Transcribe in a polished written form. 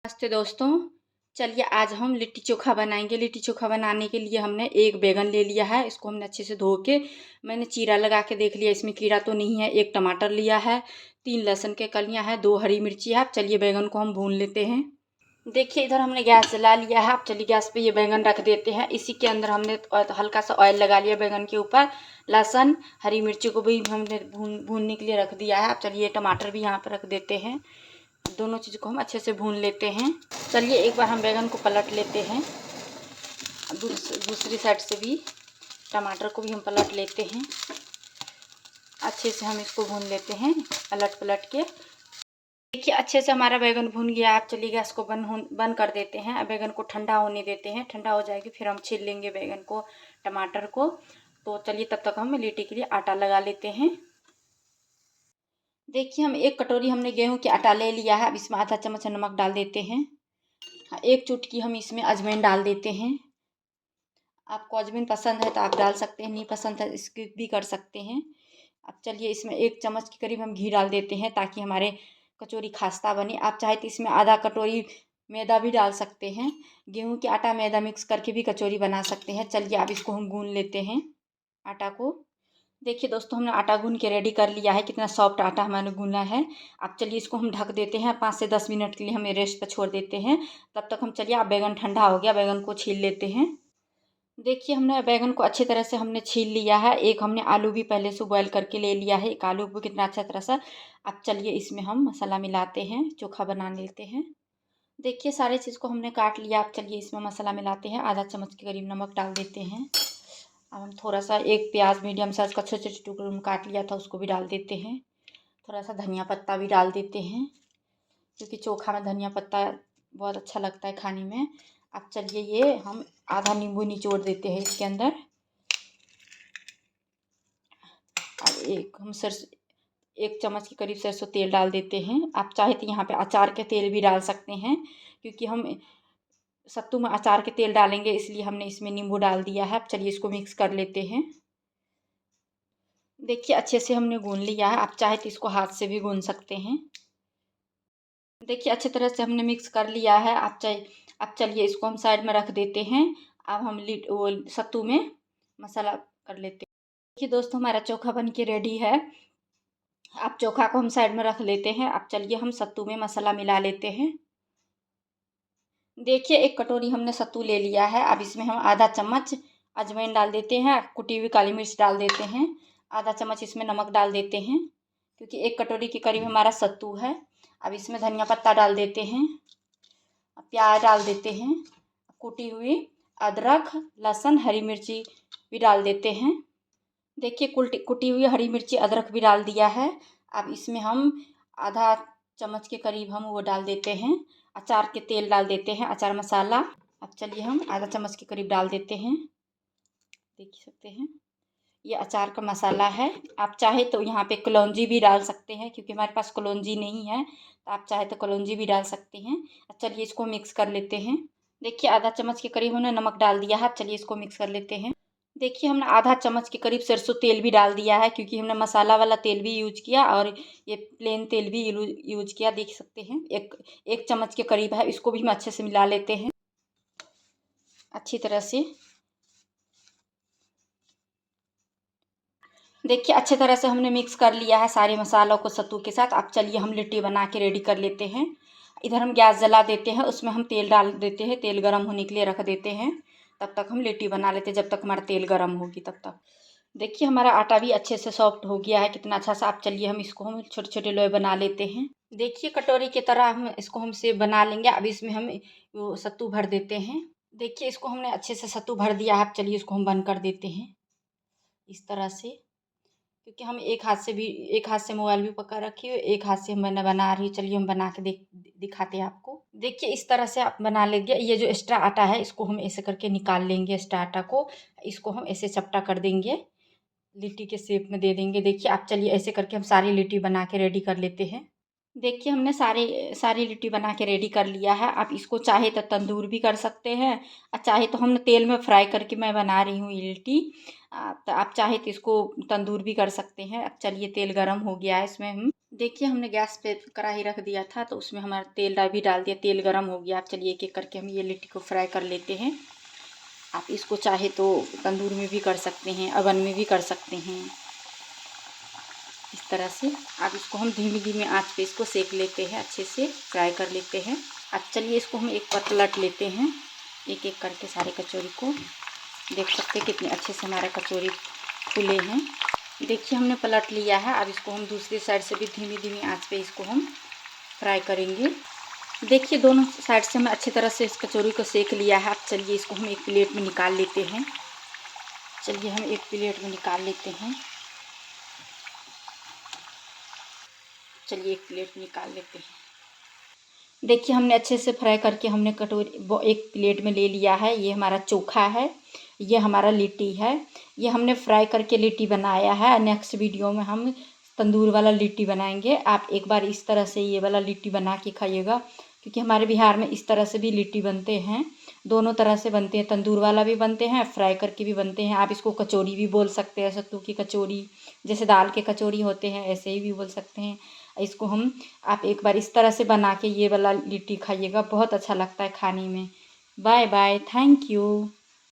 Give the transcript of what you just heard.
नमस्ते दोस्तों। चलिए आज हम लिट्टी चोखा बनाएंगे। लिट्टी चोखा बनाने के लिए हमने एक बैगन ले लिया है। इसको हमने अच्छे से धो के मैंने चीरा लगा के देख लिया, इसमें कीड़ा तो नहीं है। एक टमाटर लिया है, 3 लहसुन के कलियां हैं, 2 हरी मिर्ची है। अब चलिए बैगन को हम भून लेते हैं। देखिए इधर हमने गैस जला लिया है। अब चलिए गैस पे ये बैगन रख देते हैं। इसी के अंदर हमने हल्का सा ऑयल लगा लिया बैगन के ऊपर। लहसुन हरी मिर्ची को भी हमने भूनने के लिए रख दिया है। अब चलिए टमाटर भी यहाँ पर रख देते हैं। दोनों चीज़ को हम अच्छे से भून लेते हैं। चलिए एक बार हम बैगन को पलट लेते हैं। दूसरी साइड से भी टमाटर को भी हम पलट लेते हैं। अच्छे से हम इसको भून लेते हैं पलट पलट के। देखिए अच्छे से हमारा बैगन भून गया। आप चलिए गैस को बंद कर देते हैं। अब बैगन को ठंडा होने देते हैं। ठंडा हो जाएगी फिर हम छील लेंगे बैगन को, टमाटर को। तो चलिए तब तक हम लिट्टी के लिए आटा लगा लेते हैं। देखिए हम 1 कटोरी हमने गेहूं के आटा ले लिया है। अब इसमें आधा चम्मच नमक डाल देते हैं। 1 चुटकी हम इसमें अजवाइन डाल देते हैं। आपको अजवाइन पसंद है तो आप डाल सकते हैं, नहीं पसंद है स्किप भी कर सकते हैं। अब चलिए इसमें 1 चम्मच के करीब हम घी डाल देते हैं ताकि हमारे कचौरी खास्ता बने। आप चाहे तो इसमें आधा कटोरी मैदा भी डाल सकते हैं। गेहूं के आटा मैदा मिक्स करके भी कचौरी बना सकते हैं। चलिए अब इसको हम गूंद लेते हैं आटा को। देखिए दोस्तों हमने आटा गूंद के रेडी कर लिया है। कितना सॉफ्ट आटा हमारे गूंदा है। अब चलिए इसको हम ढक देते हैं। 5 से 10 मिनट के लिए हमें रेस्ट पर छोड़ देते हैं। तब तक हम चलिए अब बैगन ठंडा हो गया, बैगन को छील लेते हैं। देखिए हमने बैगन को अच्छी तरह से हमने छील लिया है। एक हमने आलू भी पहले से बॉयल करके ले लिया है। एक आलू को कितना अच्छा तरह से। अब चलिए इसमें हम मसाला मिलाते हैं, चोखा बना लेते हैं। देखिए सारी चीज़ को हमने काट लिया। अब चलिए इसमें मसाला मिलाते हैं। आधा चम्मच के करीब नमक डाल देते हैं। अब हम थोड़ा सा एक प्याज मीडियम साइज का छोटे छोटे टुकड़ों में काट लिया था, उसको भी डाल देते हैं। थोड़ा सा धनिया पत्ता भी डाल देते हैं क्योंकि चोखा में धनिया पत्ता बहुत अच्छा लगता है खाने में। अब चलिए ये हम आधा नींबू निचोड़ देते हैं इसके अंदर। अब हम 1 चम्मच के करीब सरसों तेल डाल देते हैं। आप चाहे तो यहाँ पे अचार के तेल भी डाल सकते हैं क्योंकि हम सत्तू में अचार के तेल डालेंगे, इसलिए हमने इसमें नींबू डाल दिया है। अब चलिए इसको मिक्स कर लेते हैं। देखिए अच्छे से हमने गूंद लिया है। आप चाहे तो इसको हाथ से भी गूंद सकते हैं। देखिए अच्छी तरह से हमने मिक्स कर लिया है। अब चलिए इसको हम साइड में रख देते हैं। अब हम वो सत्तू में मसाला कर लेते हैं। देखिए दोस्तों हमारा चोखा बन के रेडी है। अब चोखा को हम साइड में रख लेते हैं। अब चलिए हम सत्तू में मसाला मिला लेते हैं। देखिए 1 कटोरी हमने सत्तू ले लिया है। अब इसमें हम आधा चम्मच अजवाइन डाल देते हैं, कुटी हुई काली मिर्च डाल देते हैं। आधा चम्मच इसमें नमक डाल देते हैं क्योंकि 1 कटोरी के करीब हमारा सत्तू है। अब इसमें धनिया पत्ता डाल देते हैं, प्याज डाल देते हैं, कुटी हुई अदरक लहसुन हरी मिर्ची भी डाल देते हैं। देखिए कुटी हुई हरी मिर्ची अदरक भी डाल दिया है। अब इसमें हम आधा चम्मच के करीब हम वो डाल देते हैं, अचार के तेल डाल देते हैं, अचार मसाला। अब चलिए हम आधा चम्मच के करीब डाल देते हैं। देख सकते हैं ये अचार का मसाला है। आप चाहे तो यहाँ पे कलौंजी भी डाल सकते हैं क्योंकि हमारे पास कलौंजी नहीं है, तो आप चाहे तो कलौंजी भी डाल सकते हैं। अब चलिए इसको मिक्स कर लेते हैं। देखिए आधा चम्मच के करीब हमने नमक डाल दिया है। चलिए इसको मिक्स कर लेते हैं। देखिए हमने आधा चम्मच के करीब सरसों तेल भी डाल दिया है क्योंकि हमने मसाला वाला तेल भी यूज किया और ये प्लेन तेल भी यूज किया। देख सकते हैं एक चम्मच के करीब है। इसको भी हम अच्छे से मिला लेते हैं अच्छी तरह से। देखिए अच्छे तरह से हमने मिक्स कर लिया है सारे मसालों को सत्तू के साथ। अब चलिए हम लिट्टी बना के रेडी कर लेते हैं। इधर हम गैस जला देते हैं, उसमें हम तेल डाल देते हैं। तेल गर्म होने के लिए रख देते हैं। तब तक हम लिट्टी बना लेते हैं, जब तक हमारा तेल गर्म होगी तब तक। देखिए हमारा आटा भी अच्छे से सॉफ्ट हो गया है, कितना अच्छा सा। आप चलिए हम इसको हम छोटे छोटे लोई बना लेते हैं। देखिए कटोरी की तरह हम इसको हम सेब बना लेंगे। अब इसमें हम वो सत्तू भर देते हैं। देखिए इसको हमने अच्छे से सत्तू भर दिया है। अब चलिए इसको हम बंद कर देते हैं इस तरह से क्योंकि हम एक हाथ से मोबाइल भी पकड़ रखी है, एक हाथ से मैं बना रही हूँ। चलिए हम बना के दिखाते हैं आपको। देखिए इस तरह से आप बना लेंगे। ये जो एक्स्ट्रा आटा है इसको हम ऐसे करके निकाल लेंगे। एक्स्ट्रा आटा को इसको हम ऐसे चपटा कर देंगे, लिट्टी के शेप में दे देंगे। देखिए आप चलिए ऐसे करके हम सारी लिट्टी बना के रेडी कर लेते हैं। देखिए हमने सारी लिट्टी बना के रेडी कर लिया है। आप इसको चाहे तो तंदूर भी कर सकते हैं और चाहे तो हमने तेल में फ्राई करके मैं बना रही हूँ ये लिट्टी। तो आप चाहे तो इसको तंदूर भी कर सकते हैं। अब चलिए तेल गरम हो गया है, इसमें हम देखिए हमने गैस पे कढ़ाई रख दिया था, तो उसमें हमारा तेल भी डाल दिया। तेल गरम हो गया। अब चलिए एक एक करके हम ये लिट्टी को फ्राई कर लेते हैं। आप इसको चाहे तो तंदूर में भी कर सकते हैं, अवन में भी कर सकते हैं। इस तरह से आप इसको हम धीमी धीमी आंच पे इसको सेक लेते हैं, अच्छे से फ्राई कर लेते हैं। अब चलिए इसको हम एक पर पलट लेते हैं, एक एक करके सारे कचौरी को। देख सकते हैं कितने अच्छे से हमारे कचौरी फूले हैं। देखिए हमने पलट लिया है। अब इसको हम दूसरी साइड से भी धीमी धीमी आंच पे इसको हम फ्राई करेंगे। देखिए दोनों साइड से हमने अच्छी तरह से इस कचौरी को सेक लिया है। अब चलिए इसको हम एक प्लेट में निकाल लेते हैं। चलिए हम एक प्लेट में निकाल लेते हैं। चलिए एक प्लेट में निकाल लेते हैं। देखिए हमने अच्छे से फ्राई करके हमने कटोरी एक प्लेट में ले लिया है। ये हमारा चोखा है, ये हमारा लिट्टी है। ये हमने फ्राई करके लिट्टी बनाया है। नेक्स्ट वीडियो में हम तंदूर वाला लिट्टी बनाएंगे। आप एक बार इस तरह से ये वाला लिट्टी बना के खाइएगा, क्योंकि हमारे बिहार में इस तरह से भी लिट्टी बनते हैं। दोनों तरह से बनते हैं, तंदूर वाला भी बनते हैं, फ्राई करके भी बनते हैं। आप इसको कचौड़ी भी बोल सकते हैं, सत्तू की कचौड़ी, जैसे दाल के कचौड़ी होते हैं ऐसे ही भी बोल सकते हैं। इसको हम आप एक बार इस तरह से बना के ये वाला लिट्टी खाइएगा, बहुत अच्छा लगता है खाने में। Bye bye, thank you.